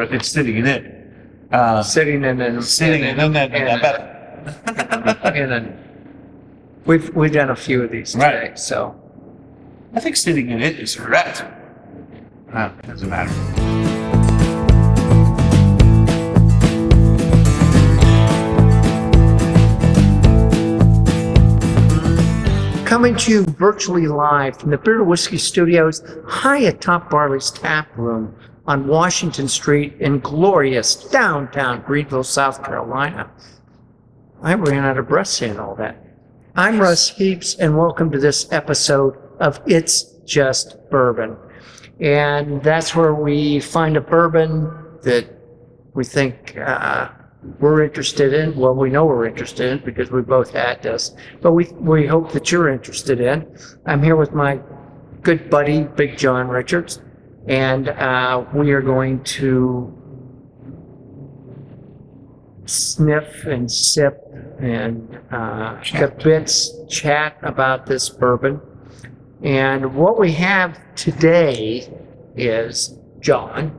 or it's sitting in it. Sitting in an we've done a few of these today, Right. so I think sitting in it is correct. Doesn't matter. coming to you virtually live from the Beer Whiskey Studios high atop Barley's Tap Room on Washington Street in glorious downtown Greenville, South Carolina. I ran out of breath saying all that. I'm Russ Heaps, and welcome to this episode of It's Just Bourbon. And that's where we find a bourbon that we think we're interested in. Well, we know we're interested in because we both had this, but we hope that you're interested in. I'm here with my good buddy, Big John Richards, and we are going to sniff and sip and chat about this bourbon. And what we have today is, John,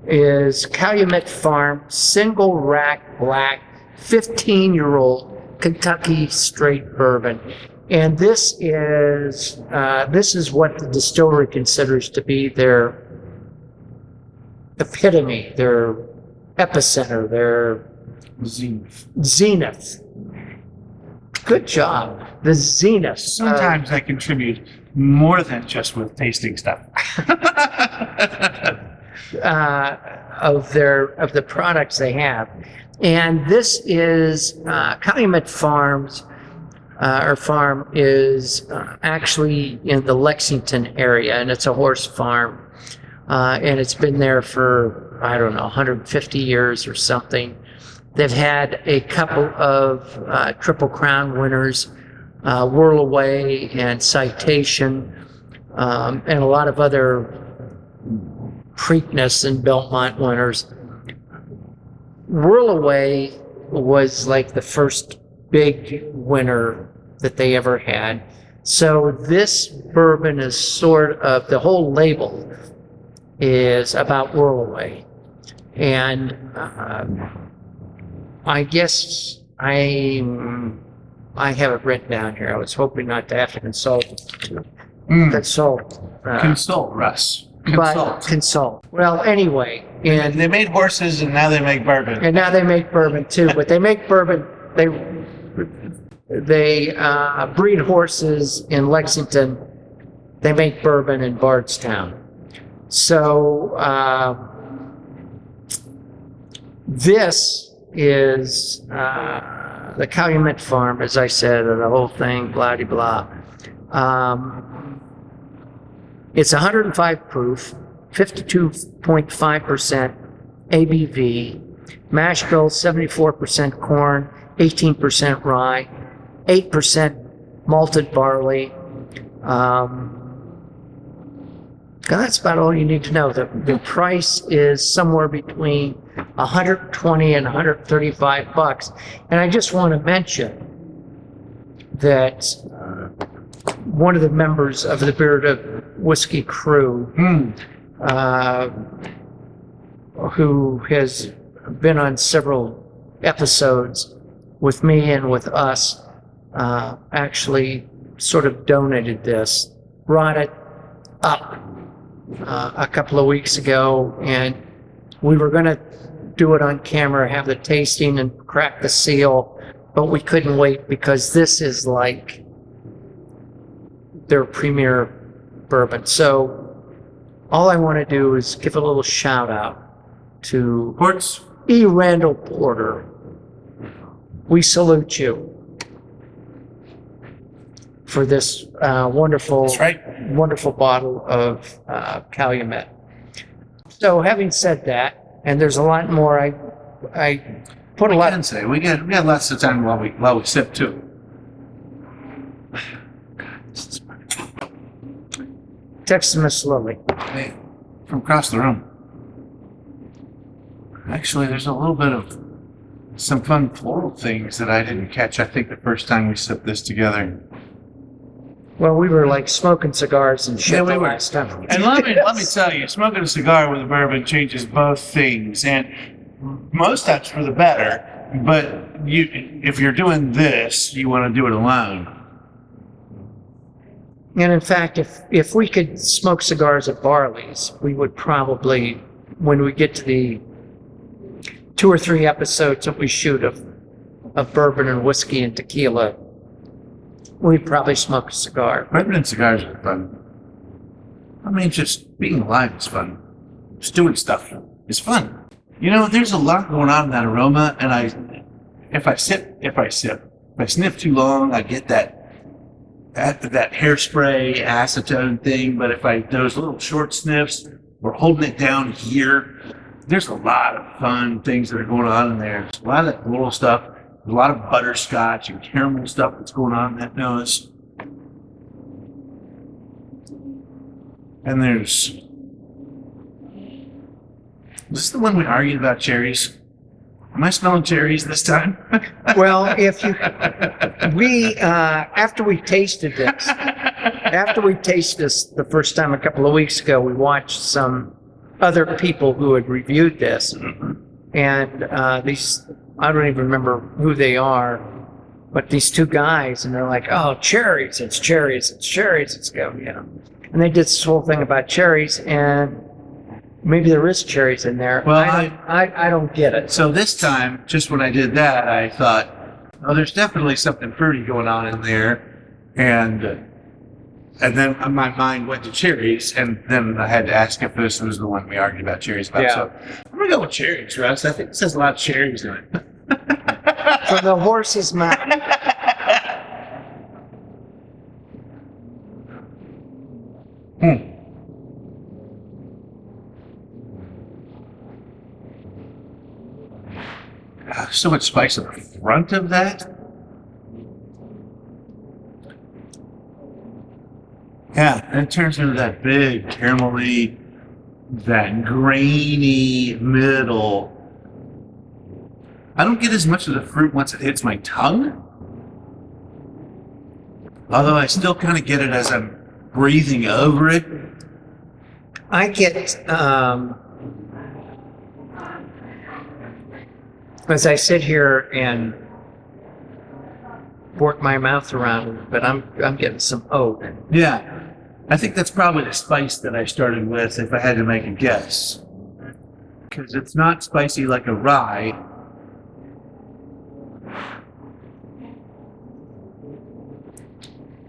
is Calumet Farm Single Rack Black 15-year-old Kentucky Straight Bourbon. And this is what the distillery considers to be their epitome, their epicenter, their zenith. Good job. The zenith. Sometimes I contribute more than just with tasting stuff. Of the products they have. And this is Calumet farm is actually in the Lexington area, and it's a horse farm. And it's been there for, I don't know, 150 years or something. They've had a couple of Triple Crown winners, Whirl Away and Citation, and a lot of other Preakness and Belmont winners. Whirl Away was like the first big winner that they ever had. So this bourbon is sort of, the whole label is about Whirl Away. And I guess I have it written down here. I was hoping not to have to consult. Consult, Russ. Consult. Well, anyway, and they made horses, and now they make bourbon. And now they make bourbon too. But they make bourbon. They breed horses in Lexington. They make bourbon in Bardstown. So this is the Calumet Farm, as I said, or the whole thing, blah de blah. It's 105 proof, 52.5% ABV, mash bill 74% corn, 18% rye, 8% malted barley. That's about all you need to know. The price is somewhere between $120 and $135. And I just want to mention that one of the members of the Beer Whiskey crew, who has been on several episodes with me and with us, actually sort of donated this, brought it up a couple of weeks ago, and we were going to do it on camera, have the tasting and crack the seal, but we couldn't wait because this is like their premier bourbon. So all I want to do is give a little shout out to E. Randall Porter. We salute you for this wonderful bottle of Calumet. So having said that, and there's a lot more, I put a lot. We got lots of time while we sip too. Text Miss Lily. Hey, from across the room. Actually, there's a little bit of some fun floral things that I didn't catch, I think, the first time we sipped this together. Well, we were like smoking cigars and shit Yeah, we the were. last time. we And did let me this. tell you, smoking a cigar with a bourbon changes both things, and most times for the better. But if you're doing this, you want to do it alone. And in fact, if we could smoke cigars at Barley's, we would probably, when we get to the 2 or 3 episodes that we shoot of bourbon and whiskey and tequila, we'd probably smoke a cigar. Bourbon and cigars are fun. I mean, just being alive is fun. Just doing stuff is fun. You know, there's a lot going on in that aroma, and if I sniff too long, I get that hairspray acetone thing. But if those little short sniffs, we're holding it down here. There's a lot of fun things that are going on in there. There's a lot of that floral stuff. There's a lot of butterscotch and caramel stuff that's going on in that nose. And is this the one we argued about cherries? Am I smelling cherries this time? Well, after we tasted this the first time a couple of weeks ago, we watched some other people who had reviewed this, and these, I don't even remember who they are, but these 2 guys, and they're like, "Oh, cherries! It's cherries! It's cherries! It's go!" You know, and they did this whole thing about cherries, and maybe there is cherries in there. Well, I don't get it. So this time, just when I did that, I thought, oh, there's definitely something fruity going on in there, and then my mind went to cherries, and then I had to ask if this was the one we argued about cherries about. Yeah. So I'm gonna go with cherries, Russ. I think it says a lot of cherries in it. From the horse's mouth. So much spice on the front of that. Yeah, and it turns into that big caramelly, that grainy middle. I don't get as much of the fruit once it hits my tongue. Although I still kind of get it as I'm breathing over it. I get, as I sit here and work my mouth around it, but I'm getting some oak. Yeah, I think that's probably the spice that I started with if I had to make a guess. Because it's not spicy like a rye.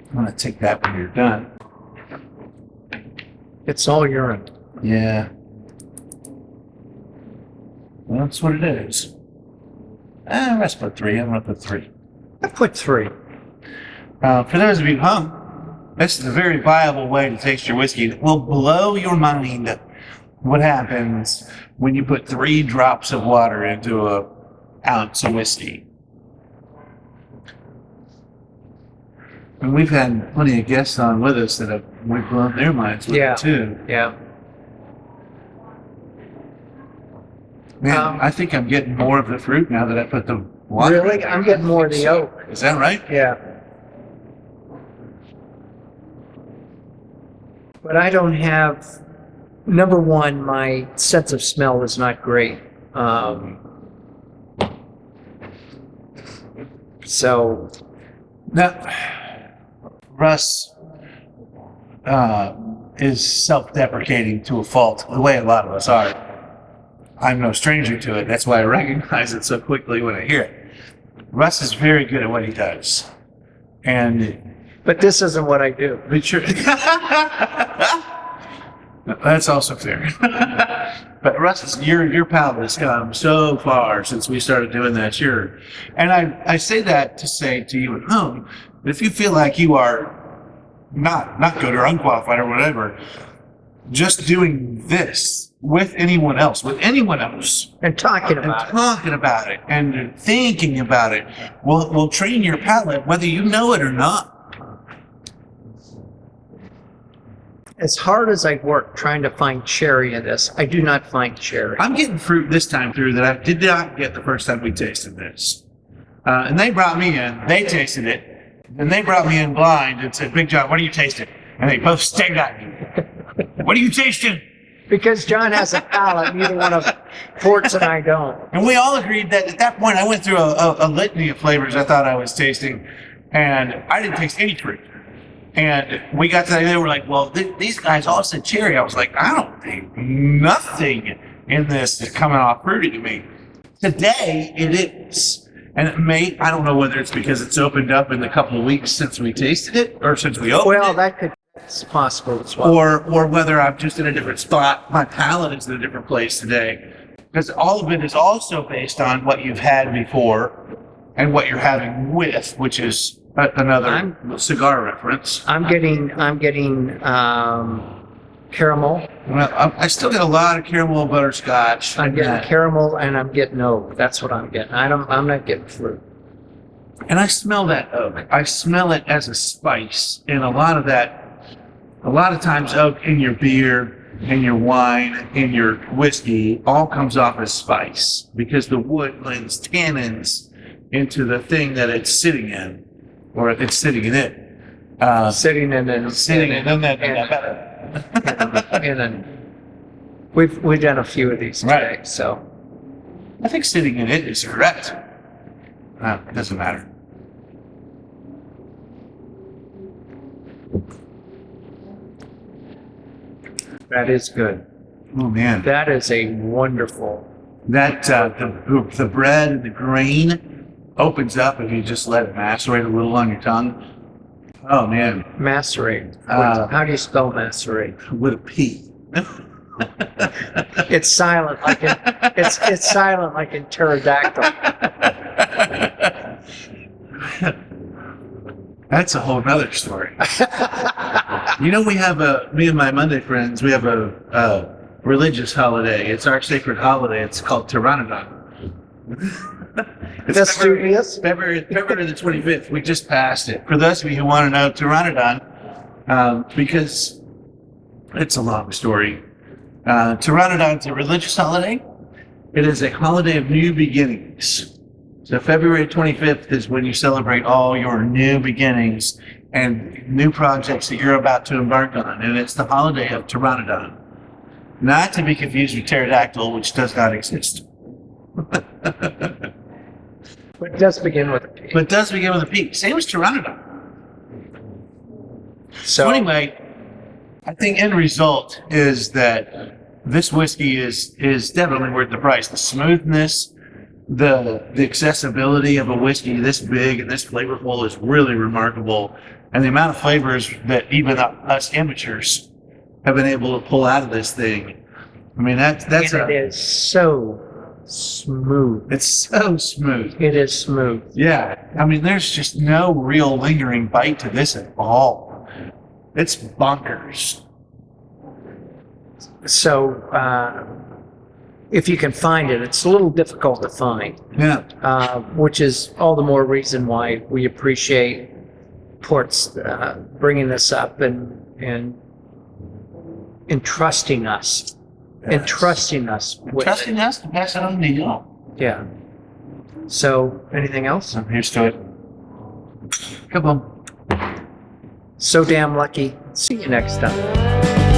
I'm going to take that when you're done. It's all urine. Yeah. Well, that's what it is. Let's put 3. I'm going to put 3. I put 3. For those of you home, this is a very viable way to taste your whiskey. It will blow your mind what happens when you put 3 drops of water into an ounce of whiskey. And we've had plenty of guests on with us that we've blown their minds with it too. Yeah. Man, I think I'm getting more of the fruit now that I put the water in Really? there. I'm getting more of the oak. Is that right? Yeah. But I don't have, number one, my sense of smell is not great. So, Now, Russ is self-deprecating to a fault, the way a lot of us are. I'm no stranger to it. That's why I recognize it so quickly when I hear it. Russ is very good at what he does. And but this isn't what I do. but sure. That's also fair. But Russ, your palate has come so far since we started doing that, sure. And I say that to say to you at home, if you feel like you are not good or unqualified or whatever, just doing this with anyone else, And talking and about it. talking about it and thinking about it will train your palate whether you know it or not. As hard as I work trying to find cherry in this, I do not find cherry. I'm getting fruit this time through that I did not get the first time we tasted this. And they brought me in, they tasted it, And they brought me in blind and said, Big John, what are you tasting? And they both stared at me. What are you tasting? Because John has a palate, neither one of Ports and I don't. And we all agreed that at that point I went through a litany of flavors I thought I was tasting, and I didn't taste any fruit. And we got to that, they were like, well, these guys all said cherry. I was like, I don't think nothing in this is coming off fruity to me. Today, it is. And it may, I don't know whether it's because it's opened up in the couple of weeks since we tasted it, or since we opened Well, it. that's possible as well. Or whether I'm just in a different spot. My palate is in a different place today. Because all of it is also based on what you've had before and what you're having with, which is another cigar reference. I'm getting caramel. Well, I still get a lot of caramel and butterscotch. I'm getting caramel and I'm getting oak. That's what I'm getting. I'm not getting fruit. And I smell that oak. I smell it as a spice. And a lot of times oak in your beer, in your wine, in your whiskey, all comes off as spice because the wood lends tannins into the thing that it's sitting in, or it's sitting in it. We've done a few of these today, Right. so I think sitting in it is correct. It doesn't matter. that is good. Oh man, That is a wonderful. that the bread and the grain opens up if you just let it macerate a little on your tongue. Oh man, Macerate. How do you spell macerate? with a P. It's silent like it's silent like in pterodactyl. That's a whole nother story. You know, me and my Monday friends, we have a religious holiday. It's our sacred holiday. It's called Pteranodon. It's February the 25th. We just passed it. For those of you who want to know Pteranodon, because it's a long story. Pteranodon's a religious holiday. It is a holiday of new beginnings. So February 25th is when you celebrate all your new beginnings and new projects that you're about to embark on. And it's the holiday of Pteranodon. Not to be confused with pterodactyl, which does not exist. But it does begin with a P. But it does begin with a P. Same as Pteranodon. So anyway, I think end result is that this whiskey is definitely worth the price. The smoothness, the accessibility of a whiskey this big and this flavorful is really remarkable. And the amount of flavors that even us amateurs have been able to pull out of this thing. I mean, it is so smooth. It's so smooth. It is smooth. Yeah. I mean, there's just no real lingering bite to this at all. It's bonkers. So, if you can find it, it's a little difficult to find. Yeah. Which is all the more reason why we appreciate Ports bringing this up and entrusting us. Yes. Entrusting us with Trusting us to pass it on to you. Yeah. So, anything else? Here's to it. Come on. So damn lucky. See you next time.